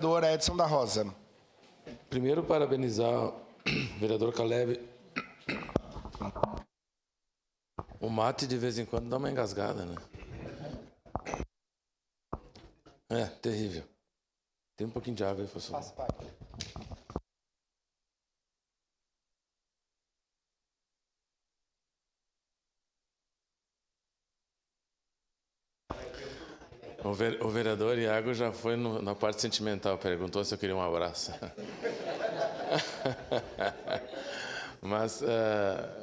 Vereador Edson da Rosa. Primeiro, parabenizar o vereador Caleb. O mate, de vez em quando, dá uma engasgada, né? É, terrível. Tem um pouquinho de água aí, por favor. Faz parte. O vereador Iago já foi na parte sentimental, perguntou se eu queria um abraço. Mas,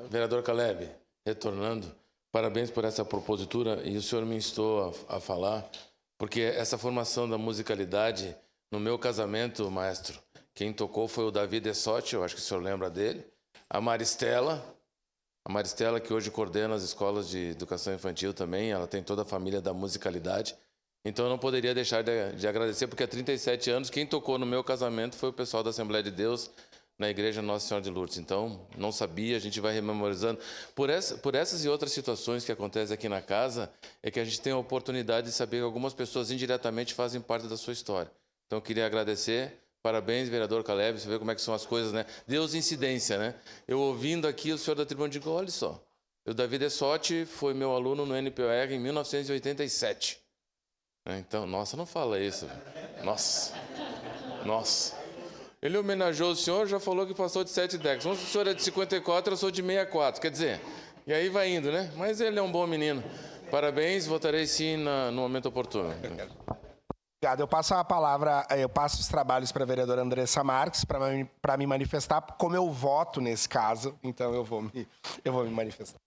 vereador Caleb, retornando, parabéns por essa propositura, e o senhor me instou a falar, porque essa formação da musicalidade, no meu casamento, maestro, quem tocou foi o Davi Dessotti, eu acho que o senhor lembra dele, a Maristela, que hoje coordena as escolas de educação infantil também, ela tem toda a família da musicalidade. Então eu não poderia deixar de agradecer, porque há 37 anos quem tocou no meu casamento foi o pessoal da Assembleia de Deus na Igreja Nossa Senhora de Lourdes. Então, não sabia, a gente vai rememorizando. Por essas e outras situações que acontecem aqui na casa, é que a gente tem a oportunidade de saber que algumas pessoas indiretamente fazem parte da sua história. Então, eu queria agradecer. Parabéns, vereador Caleb, você vê como é que são as coisas, né? Deus incidência, né? Eu ouvindo aqui o senhor da tribuna, digo, olha só, o Davi Dessotti foi meu aluno no NPOR em 1987. Então, nossa, não fala isso. Nossa. Ele homenageou o senhor, já falou que passou de 7 décadas. O senhor é de 54, eu sou de 64. Quer dizer, e aí vai indo, né? Mas ele é um bom menino. Parabéns, votarei sim no momento oportuno. Obrigado. Eu passo a palavra, eu passo os trabalhos para a vereadora Andressa Marques para me manifestar como eu voto nesse caso. Então, eu vou me manifestar.